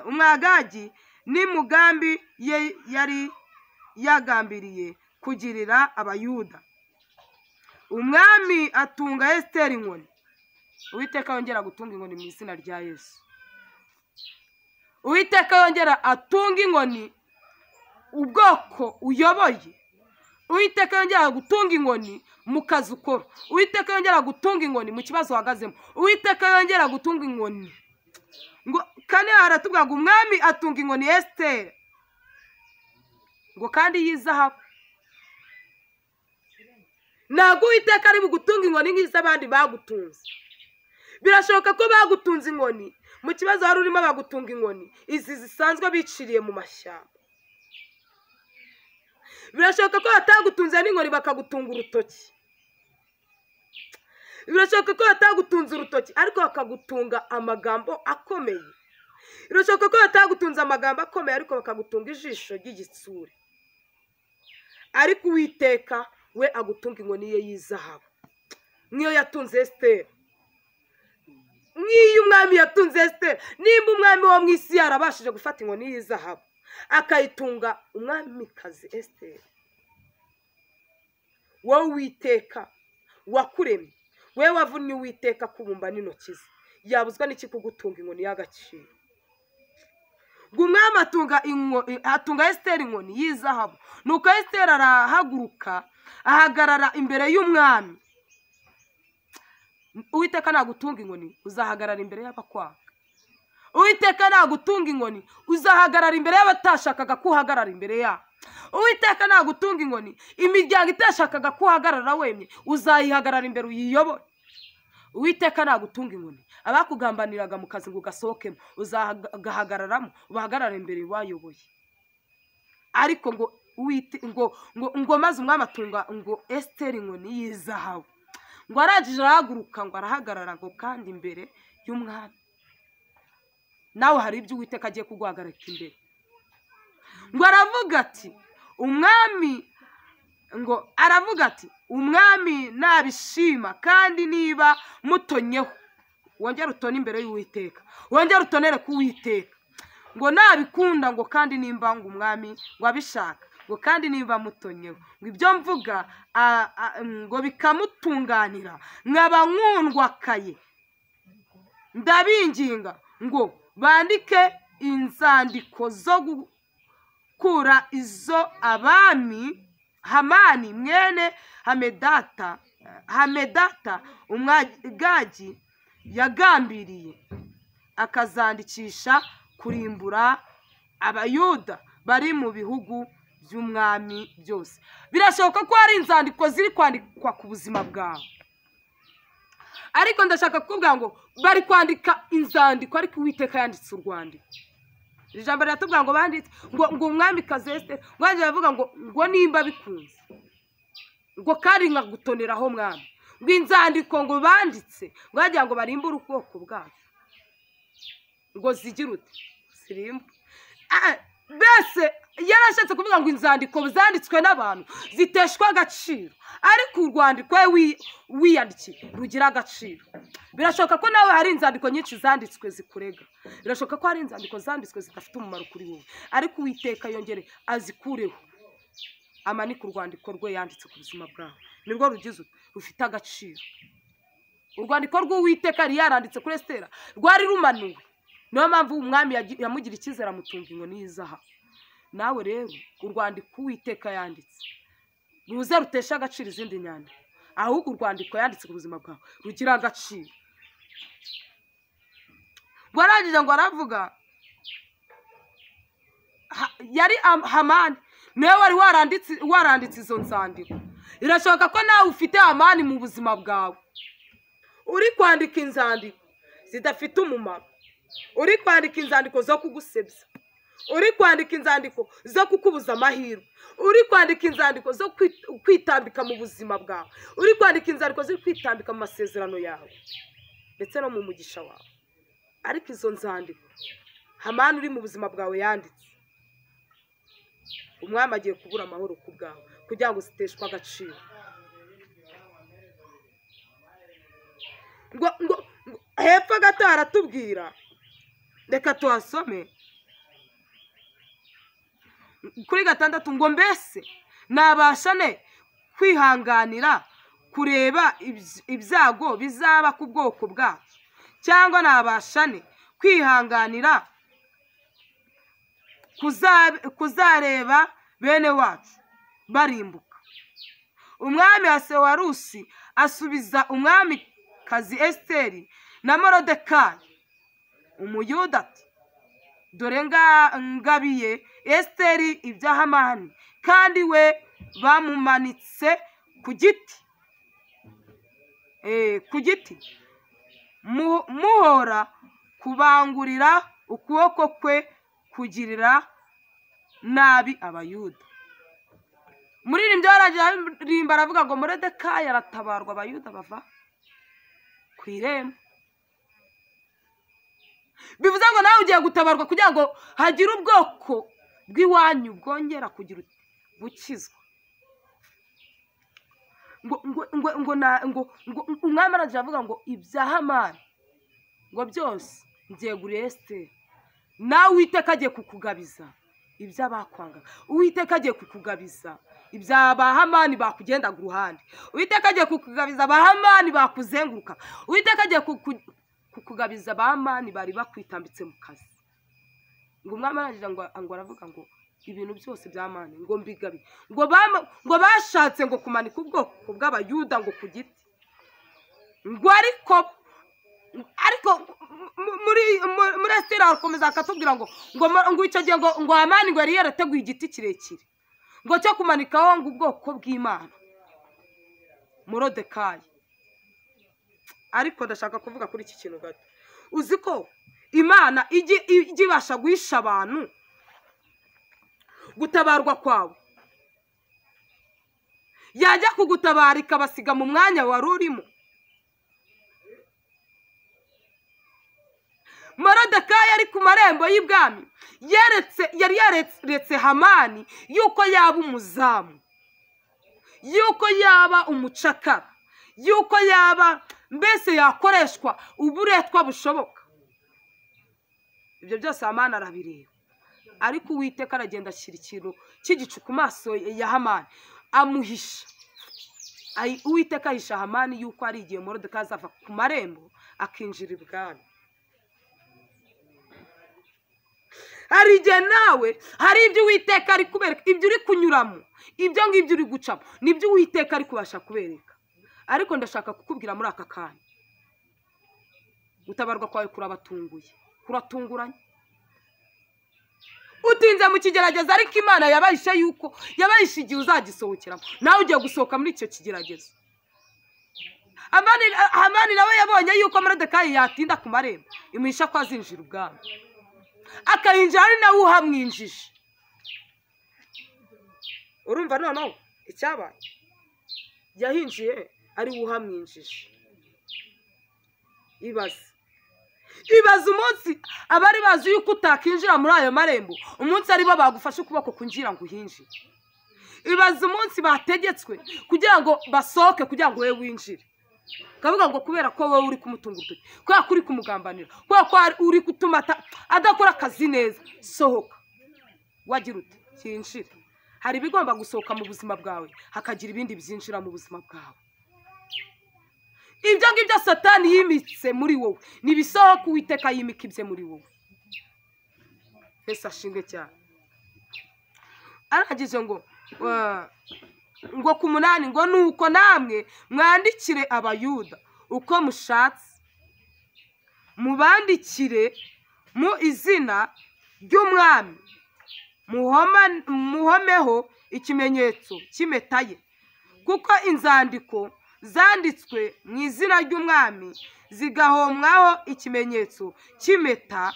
umwagagi n'umugambi ye yari yagambiriye kugirira Abayuda. Umwami atunga Esiteri inkoni. Uwiteka yongera gutunga inkoni mu izina rya Yesu. Uwiteka yongera atunga inkoni ubwoko uyoboye. Uwiteka yongera gutunga inkoni mu kazi ukora. Uwiteka yongera gutunga inkoni mu kibazo uhagazemo. Uwiteka yongera gutunga inkoni. Ngo kane haratubwira ngo umwami atunga inkoni Esiteri, ngo kandi y'izahabu. Ntabwo Uwiteka ari bugutunga inkoni nk'iz'abandi bagutunze. Birashoboka ko bagutunze inkoni mu kibazo hari urimo bagutunga inkoni izi zisanzwe biciriye mu mashyamba. Birashoboka ko batagutunze n'inkoni bakagutunga urutoki. Birashoboka ko batagutunze urutoki ariko bakagutunga amagambo akomeye. Birashoboka ko batagutunze amagambo akomeye ariko bakagutunga ijisho ry'igitsure. Ariko Uwiteka we agutunga inkoni ye y'izahabu, nk'iyo yatunze Esiteri. Nk'iyo umwami yatunze Esiteri, nimba umwami wo mu isi yarabashije gufata inkoni y'izahabu akayitunga umwamikazi Esiteri, wowe Uwiteka wakuremye, we wavunnye Uwiteka kubumba n'intoki ze, yabuzwa n'iki kugutunga inkoni y'agaciro? Ngo umwami atunga Esiteri inkoni y'izahabu. Nuko Esiteri arahaguruka ahagarara imbere y'umwami. Uwiteka nagutunga inkoni uzahagarara imbere y'abakwanga. Uwiteka nagutunga inkoni uzahagarara imbere y'abatashakaga kuhagarara imbere yabo. Uwiteka nagutunga inkoni imiryango itashakaga kuhagarara wemye uzayihagarara imbere uyiyobore. Uwiteka nagutunga inkoni abakugambaniraga mu kazi ngo gasohokemo uzagahagararamo ubahagarara imbere wayoboye. Ariko ngo maze umwami atunga ngo Esiteri inkoni y'izahabu. Ngo arangije arahaguruka ngo arahagarara ngo kandi imbere y'umwami. Nawe hari ibyo Uwiteka agiye kuguhagarika imbere. Ngo aravuga ati umwami nabishima kandi niba mutonyeho, wongera utone imbere y'Uwiteka, wongera utonere ku Uwiteka. Ngo nabikunda ngo kandi nimba ngo umwami wabishaka, ngo kandi nimba mutonyeho, ngo ibyo mvuga ngo bikamutunganira, nkaba nkundwakaye, ndabinginga ngo bandike inzandiko zo gukura izo abami Hamani mwene Hamedata umwagagi yagambiriye, akazandikisha kurimbura Abayuda bari mu bihugu by'umwami byose. Birashoboka ko hari inzandiko ziri kwandikwa ku buzima bwawe, ariko ndashaka kukubwira ngo bari kwandika inzandiko ariko Uwiteka yanditse urwandiko. Ijambo riratubwira ngo banditse ngo umwamikazi Esiteri, nganje bavuga ngo nimba bikunze ngo kandi nkagutoneraho mwami, ngo inzandiko ngo banditse ngagira ngo barimbure ubwoko bwacu. ngo zigire ute zirimba. Mbese yarashatse kuvuga ngo inzandiko zanditswe n'abantu ziteshwa agaciro, ariko urwandiko wiyandikiye rugira agaciro. Birashoboka ko nawe hari inzandiko nyinshi zanditswe zikurega, birashoboka ko hari inzandiko zanditswe zidafite umumaro kuri wowe, ariko Uwiteka yongere azikureho, amanike urwandiko rwe yanditse ku buzima bwawe, nirwo rugize rufite agaciro. Urwandiko rw'Uwiteka yari yaranditse kuri Esitera rwari rumanuwe, niyo mpamvu umwami yamugira icyizere amutunga inkoni y'izahabu. Nawe rero urwandiko Uwiteka yanditse ruze rutesha agaciro izindi nyandiko, ahubwo urwandiko yanditse ku buzima bwawe rugira agaciro. Warangije ngo aravuga yari Hamani niwe wari waranditse izo nzandiko. Irashoboka ko nawe ufite Hamani mu buzima bwawe, uri kwandika inzandiko zidafite umumaro, uri kwandika inzandiko zo kugusebya, uri kwandika inzandiko zo kukubuza amahirwe, uri kwandika inzandiko zo kwitambika mu buzima bwawe, uri kwandika inzandiko zo kwitambika mu masezerano yawe ndetse no mu mugisha wawe. Ariko izo nzandiko Hamani uri mu buzima bwawe yanditse, umwami agiye kubura amahoro ku bwawe kugira ngo ziteshwe agaciro. ngo hepfo gato haratubwira, reka tuhasome kuri 6 ngo mbese nabasha ne kwihanganira kureba ibyago bizaba ku bwoko bwacu, cyangwa nabasha ne kwihanganira kuzareba bene wacu barimbuka. Umwami Ahasuwerusi asubiza umwami kazi Esiteri na Moridekayi Umuyuda ati, dore ngabiye Esiteri ibya Hamani, kandi we bamumanitse ku giti muhora kubangurira ukuboko kwe kugirira nabi Abayuda. Muri iri ryararimba aravuga ngo Moridekayi aratabarwa, Abayuda bava ku irembo. Bivuze ngo nawe ugiye gutabarwa kugira ngo hagire ubwoko bw'iwanyu bwongera kugira bukizwa. ngo umwami araje avuga ngo ibya Hamani ngo byose nzeguriye Esiteri, nawe Uwiteka agiye kukugabiza iby'abakwanga, Uwiteka agiye kukugabiza ibya Hamani bakugendaga uruhande, Uwiteka agiye kukugabiza Hamani bakuzenguruka, Uwiteka agiye kukugabiza Hamani bari bakwitambitse mu kazi. Ngo umwami araje ngo aravuga ngo ibintu byose bya Hamani ngo mbigabi, ngo bashatse ngo kumanika ubwoko bw'Abayuda ngo ku giti, ngo ariko muri Esiteri arakomeza akatubwira ngo icyo gihe ngo Hamani ngo yari yarateguye igiti kirekire ngo cyo kumanikaho ngo ubwoko bw'Imana Moridekayi. Ariko ndashaka kuvuga kuri iki kintu gato, uzi ko Imana ijya ibasha guhisha abantu gutabarwa kwawe, yajya kugutabara ikabasiga mu mwanya wari urimo. Moridekayi ari ku marembo y'ibwami yari yaretse Hamani yuko yaba umuzamu, yuko yaba umucakara, yuko yaba mbese yakoreshwa uburetwa bushoboka. Ibyo byose Hamani arabireba, ariko Uwiteka aragenda ashyira ikintu cy'igicu ku maso ya Hamani amuhisha. Uwiteka ahisha Hamani yuko ari igihe Moridekayi azava ku marembo akinjira ibwami. Hari igihe nawe hari ibyo Uwiteka ari kubereka, ibyo uri kunyuramo, ibyo ngibyo uri gucamo nibyo Uwiteka ari kubasha kubereka. Ariko ndashaka kukubwira muri aka kanya, gutabarwa kwawe kurabatunguye, kuratunguranye. Utinze mu kigeragezo, ariko Imana yabahishe igihe uzagisohokeramo, nawe ugiye gusohoka muri icyo kigeragezo. Hamani nawe yabonye yuko Moridekayi yatinda ku marembo, imuhisha ko azinjira ubwami, akayinjira ari nawe uhamwinjije. Urumva noneho icyabaye, yahinjiye ari we uhamwinjije. ibaza umunsi abari bazi yuko utakinjira muri ayo marembo, umunsi aribo bagufashe ukuboko kunjira ngo uhinjire. Ibaza umunsi bategetswe kugira ngo basohoke kugira ngo wewe winjire, kavuga ngo kubera ko wowe uri kumutunga urutoki, kubera ko uri kumugambanira, kubera ko uri gutuma adakora akazi neza, sohoka. Wagira uti kinjira. Hari ibigomba gusohoka mu buzima bwawe, hakagira ibindi byinjira mu buzima bwawe. Ibyo ngibyo Satani yimitse muri wowe nibisohoka, Uwiteka yimika ibye muri wowe. Yesu ashimwe cyane. Arangije ngo ku 8 ngo nuko namwe mwandikire abayuda uko mushatse, mubandikire mu izina ry'umwami, muhomeho ikimenyetso cy'impeta ye, kuko inzandiko zanditswe mu izina ry'umwami zigahomwaho ikimenyetso cy'impeta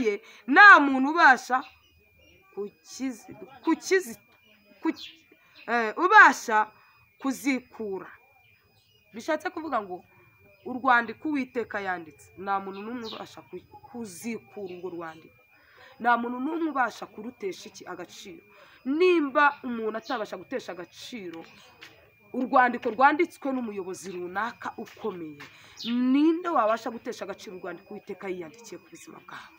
ye, nta muntu ubasha kuzikura. Bishatse kuvuga ngo urwandiko Uwiteka yanditse nta muntu n'umwe ubasha kuzikura urwo rwandiko, nta muntu n'umwe ubasha kurutesha agaciro. Nimba umuntu atabasha gutesha agaciro urwandiko rwanditswe n'umuyobozi runaka ukomeye, ninde wabasha gutesha agaciro urwandiko Uwiteka yiyandikiye ku buzima bwawe?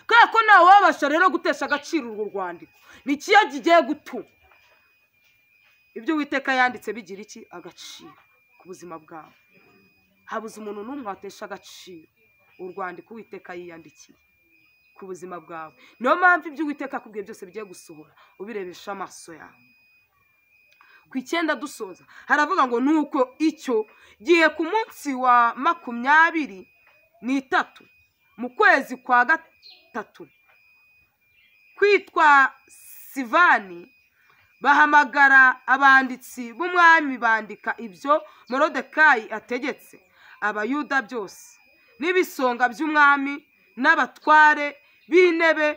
Kubera ko nawe wabasha rero gutesha agaciro urwo rwandiko, ni ikiyo kigiye gutuma ibyo Uwiteka yanditse bigira iki? Agaciro ku buzima bwawe. Habuze umuntu n'umwe watesha agaciro urwandiko Uwiteka yiyandikiye ku buzima bwawe. Niyo mpamvu ibyo Uwiteka akubwiye byose bigiye gusohora ubirebesha amaso yawe. Ku 9 dusoza haravuga ngo nuko icyo gihe ku munsi wa 23 mu kwezi kwa 3 kwitwa Sivani, bahamagara abanditsi b'umwami bandika ibyo Morodekayi ategetse abayuda byose, n'ibisonga by'umwami n'abatware b'intebe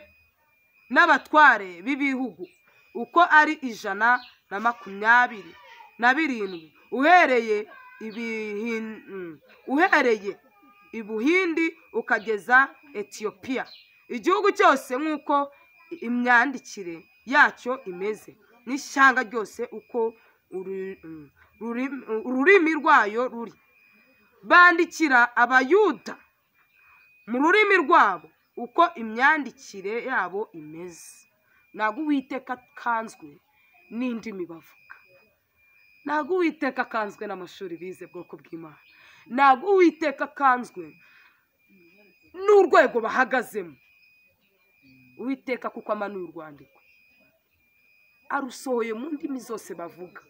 n'abatware b'ibihugu uko ari 127 uhereye Ibuhindi ukageza Etiyopiya, igihugu cyose nk'uko imyandikire yacyo imeze, n'ishyanga ryose uko ururimi rwayo ruri. Bandikira abayuda mu rurimi rwabo uko imyandikire yabo imeze. Ntabwo Uwiteka akanzwe n'indimi bavuga, ntabwo Uwiteka akanzwe n'amashuri bize bwoko bw'Imana, ntabwo Uwiteka akanzwe n'urwego bahagazemo. Uwiteka kuko amanuye urwandiko arusohoye mu ndimi zose bavuga,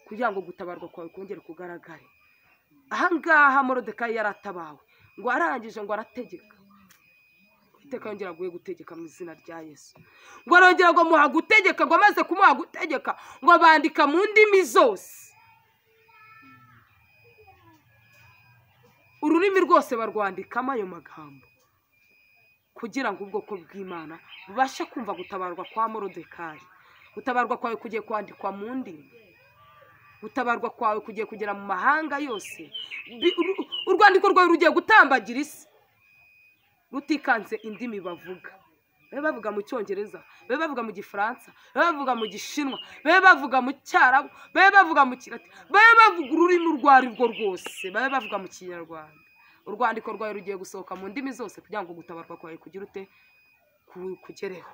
kugira ngo gutabarwa kwawe kongere kugaragare. Ahangaha Morodekayi yaratabawe, ngo arangije ngo arategeka. Uwiteka yongera gutegeka mu izina rya Yesu, ngo arongera ngo muha gutegeka, ngo amaze kumuha gutegeka ngo bandika mu ndimi zose. Ururimi rwose barwandikamo ayo magambo, kugira ngo ubwoko bw'Imana bubashe kumva gutabarwa kwa Morodekayi. Gutabarwa kwawe kugiye kwandikwa mu ndimi, gutabarwa kwawe kugiye kugera mu mahanga yose. Urwandiko rwawe rugiye gutambagira isi rutikanze indimi bavuga. Bebe bavuga mu Cyongereza, bebe bavuga mu Gifaransa, bebe bavuga mu Gishinwa, bebe bavuga mu Cyarabu, bebe bavuga mu Kirati, bebe bavuga ururimi urwari rwo rwose, bebe bavuga mu Kinyarwanda. Urwandiko rwawe rugiye gusohoka mu ndimi zose kugira ngo gutabarwa kwawe kugira ute kugereho.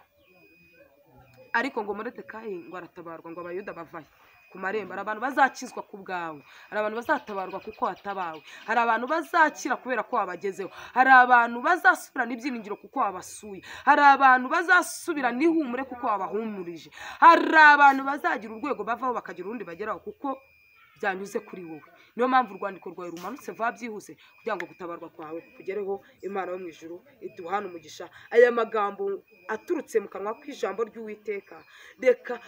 Ariko ngo Morodekayi ngo aratabarwa, ngo abayuda bavaye ku marembo. Hari abantu bazakizwa ku bwawe, hari abantu bazatabarwa kuko watabawe, hari abantu bazakira kubera ko wabagezeho, hari abantu bazasubirana ibyiringiro kuko wabasuye, hari abantu bazasubirana ihumure kuko wabahumurije, hari abantu bazagira urwego bavaho bakagira urundi bageraho kuko byanyuze kuri wowe. Niyo mpamvu urwandiko rwawe rumanutse vuba byihuse kugira ngo gutabarwa kwawe kugereho. Imana yo mu ijuru iduhana umugisha. Aya magambo aturutse mu kanwa kw'ijambo ry'Uwiteka reka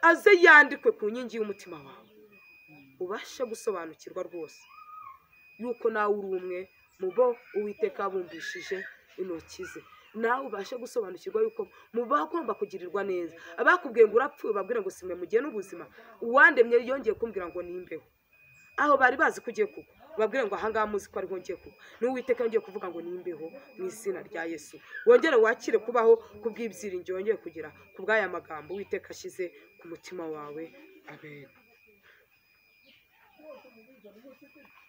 aze yandikwe ku nkingi y'umutima wawe, ubashe gusobanukirwa rwose yuko nawe uri umwe mu bo Uwiteka abumbishije intoki ze. Nawe ubashe gusobanukirwa yuko mu bagomba kugirirwa neza. Abakubwiye ngo urapfuye babwire ngo simwe mugiye n'ubuzima, uwandemye yongeye kumbwira ngo nimbeho, aho bari bazi ko ugiye kugwa ubabwire ngo ahangaha muzi ko ariho ngiye kuba n'uwiteka ngiye kuvuga ngo nimbeho mu izina rya Yesu wongere wakire kubaho kubw'ibyiringiro wongeye kugira kubw'aya magambo uwiteka ashyize ku mutima wawe amen.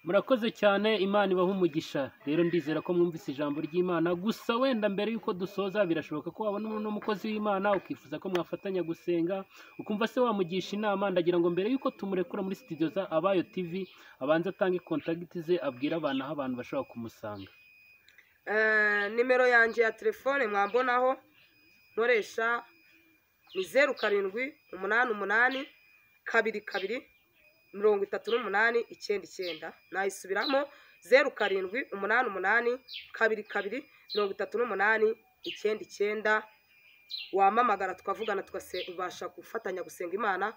murakoze cyane, Imana ibaha umugisha. Rero ndizera ko mwumvise ijambo ry'Imana, gusa wenda mbere yuko dusoza birashoboka ko wabona umuntu w'umukozi w'Imana ukifuza ko mwafatanya gusenga ukumva se wamugisha inama. Ndagira ngo mbere yuko tumurekura muri studio za Abayo TV abanze atange contact ze abwira abantu aho abantu bashobora kumusanga. Nimero yanjye ya telefone mwambonaho nkoresha ni 0788 22 38 nayisubiramo 0788 22 38 wamamagara tukavugana tukabasha gufatanya gusenga Imana.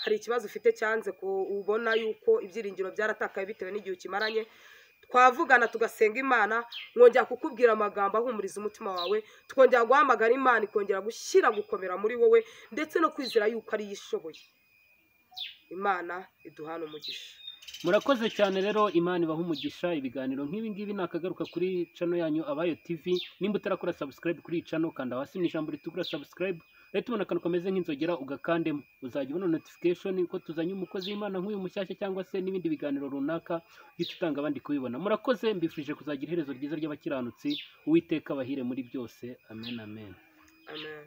Hari ikibazo ufite cyanze ko ubona yuko ibyiringiro byaratakaye bitewe n'igihe kimaranye, twavugana tugasenga Imana, mwongera kukubwira amagambo ahumuriza umutima wawe, twongera guhamagara Imana ikongera gushyira gukomera muri wowe ndetse no kwizera yuko ari yishoboye. Imana iduhana umugisha. Murakoze cyane rero, Imana ibaha umugisha. Ibiganiro nk'ibi ngibi nakagaruka kuri channel yanyu Abayo TV. Nimba utarakora subscribe kuri channel kanda hasi mu ijambo ritukura subscribe, rero tubona akantu kameze nk'inzogera ugakandemo, uzajya ubona notification ko tuzanye umukozi w'Imana nk'uyu mushyashya cyangwa se n'ibindi biganiro runaka uhita utanga abandi kubibona. Murakoze, mbifurije kuzagira iherezo ryiza ry'abakiranutsi. Uwiteka abahire muri byose. Amen amen. Amen.